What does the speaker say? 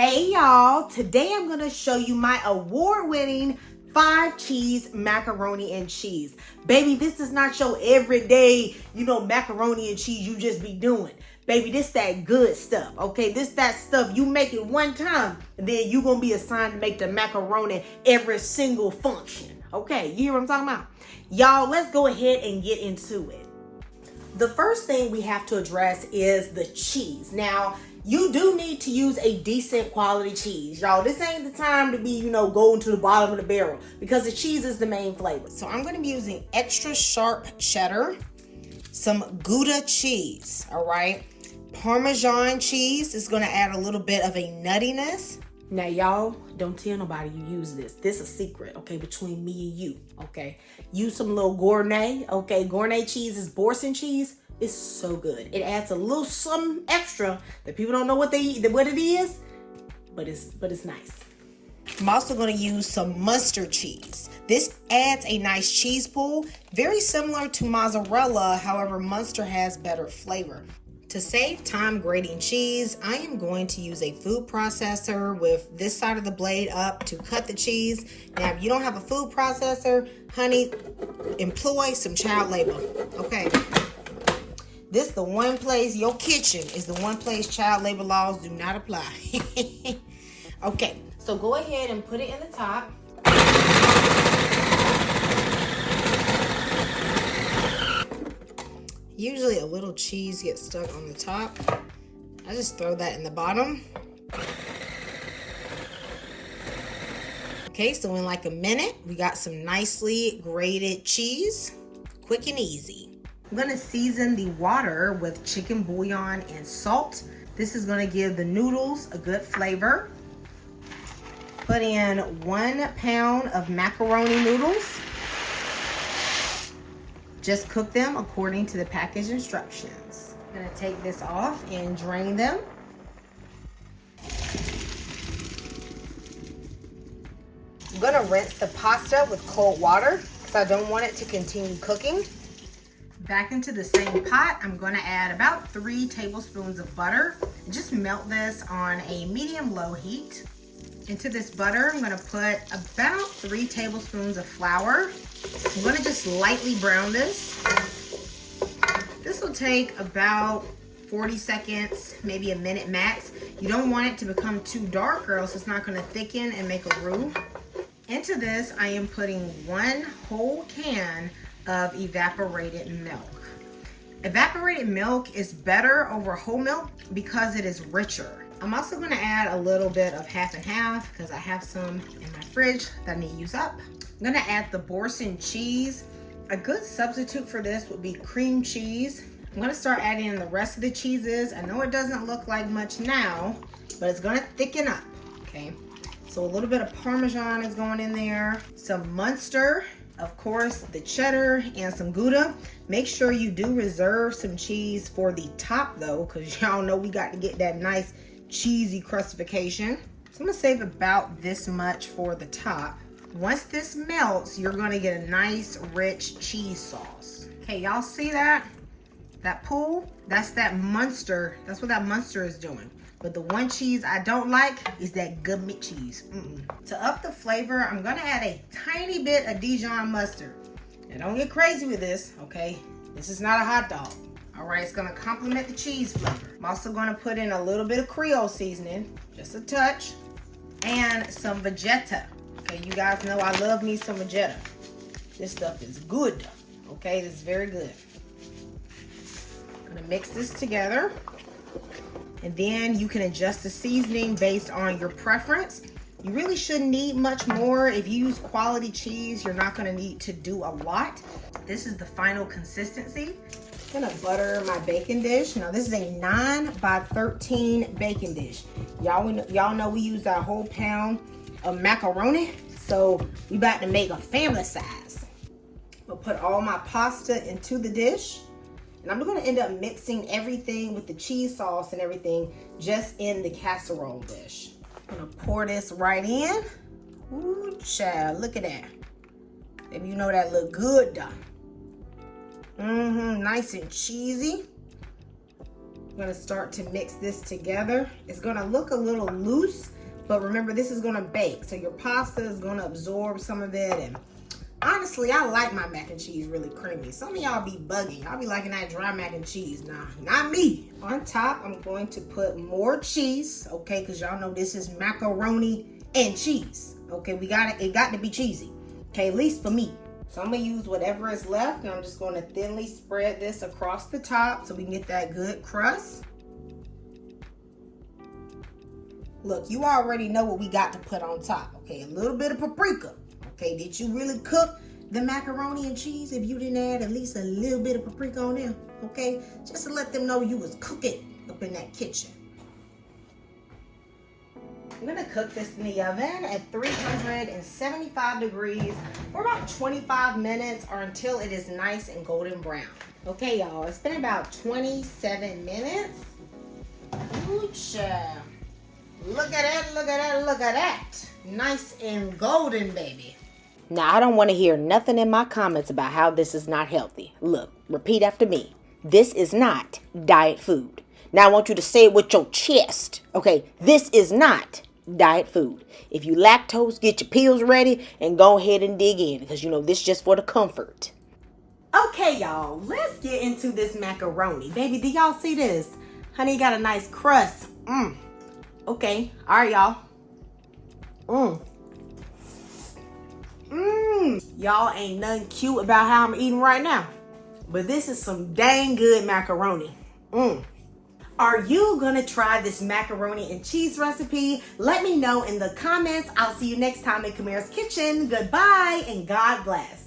Hey y'all, today I'm gonna show you my award-winning 5-cheese macaroni and cheese. Baby, this is not your everyday, macaroni and cheese you just be doing. Baby, this that good stuff, okay? This that stuff you make it one time, and then you gonna be assigned to make the macaroni every single function, okay? You hear what I'm talking about? Y'all, let's go ahead and get into it. The first thing we have to address is the cheese. Now, you do need to use a decent quality cheese. Y'all, this ain't the time to be, going to the bottom of the barrel because the cheese is the main flavor. So I'm gonna be using extra sharp cheddar, some Gouda cheese, all right? Parmesan cheese is gonna add a little bit of a nuttiness. Now, y'all, don't tell nobody you use this. This is a secret, okay, between me and you, okay? Use some little gournay, okay? Gournay cheese is Boursin Cheese. It's so good. It adds a little something extra that people don't know what it is, but it's nice. I'm also gonna use some Munster Cheese. This adds a nice cheese pool, very similar to mozzarella, however, Munster has better flavor. To save time grating cheese, I am going to use a food processor with this side of the blade up to cut the cheese. Now, if you don't have a food processor, honey, employ some child labor, okay? This is the one place, your kitchen is the one place child labor laws do not apply. Okay, so go ahead and put it in the top. Usually a little cheese gets stuck on the top. I just throw that in the bottom. Okay, so in like a minute, we got some nicely grated cheese, quick and easy. I'm gonna season the water with chicken bouillon and salt. This is gonna give the noodles a good flavor. Put in 1 pound of macaroni noodles. Just cook them according to the package instructions. I'm gonna take this off and drain them. I'm gonna rinse the pasta with cold water because I don't want it to continue cooking. Back into the same pot, I'm gonna add about 3 tablespoons of butter. Just melt this on a medium-low heat. Into this butter, I'm gonna put about 3 tablespoons of flour. I'm gonna just lightly brown this. This will take about 40 seconds, maybe a minute max. You don't want it to become too dark or else it's not gonna thicken and make a roux. Into this, I am putting 1 whole can of evaporated milk. Evaporated milk is better over whole milk because it is richer. I'm also gonna add a little bit of half and half because I have some in my fridge that I need to use up. I'm gonna add the Boursin cheese. A good substitute for this would be cream cheese. I'm gonna start adding in the rest of the cheeses. I know it doesn't look like much now, but it's gonna thicken up, okay? So a little bit of Parmesan is going in there. Some Munster, of course, the cheddar, and some Gouda. Make sure you do reserve some cheese for the top though, because y'all know we got to get that nice cheesy crustification. So I'm gonna save about this much for the top. Once this melts, you're gonna get a nice rich cheese sauce. Okay, y'all see that? That pool? That's that Munster. That's what that Munster is doing. But the one cheese I don't like is that gummy cheese. To up the flavor, I'm gonna add a tiny bit of Dijon mustard. Now don't get crazy with this, okay? This is not a hot dog. All right, it's gonna complement the cheese flavor. I'm also gonna put in a little bit of Creole seasoning, just a touch, and some Vegeta. Okay, you guys know I love me some Vegeta. This stuff is good, okay? It's very good. I'm gonna mix this together. And then you can adjust the seasoning based on your preference. You really shouldn't need much more. If you use quality cheese, you're not gonna need to do a lot. This is the final consistency. I'm gonna butter my baking dish. Now this is a 9 by 13 baking dish. Y'all know we use our whole pound of macaroni. So we about to make a family size. I'll put all my pasta into the dish. And I'm gonna end up mixing everything with the cheese sauce and everything just in the casserole dish. I'm gonna pour this right in. Ooh, child, look at that. Baby, you know that look good, though. Nice and cheesy. I'm gonna start to mix this together. It's gonna look a little loose, but remember this is gonna bake, so your pasta is gonna absorb some of it. And honestly, I like my mac and cheese really creamy. Some of y'all be bugging. I'll be liking that dry mac and cheese. Nah, not me. On top, I'm going to put more cheese, okay? Because y'all know this is macaroni and cheese, okay? It got to be cheesy, okay? At least for me. So I'm gonna use whatever is left, and I'm just gonna thinly spread this across the top so we can get that good crust. Look, you already know what we got to put on top, okay? A little bit of paprika, okay? Did you really cook the macaroni and cheese if you didn't add at least a little bit of paprika on there, okay? Just to let them know you was cooking up in that kitchen. I'm gonna cook this in the oven at 375 degrees for about 25 minutes or until it is nice and golden brown. Okay, y'all, it's been about 27 minutes. Ooh, child. Look at that, look at that, look at that. Nice and golden, baby. Now, I don't want to hear nothing in my comments about how this is not healthy. Look, repeat after me. This is not diet food. Now, I want you to say it with your chest. Okay, this is not diet food. If you lactose, get your pills ready and go ahead and dig in, because you know this is just for the comfort. Okay, y'all, let's get into this macaroni. Baby, do y'all see this? Honey, got a nice crust. Okay, all right, y'all. Y'all ain't nothing cute about how I'm eating right now, but this is some dang good macaroni. Are you gonna try this macaroni and cheese recipe? Let me know in the comments. I'll see you next time in Camille's Kitchen. Goodbye and God bless.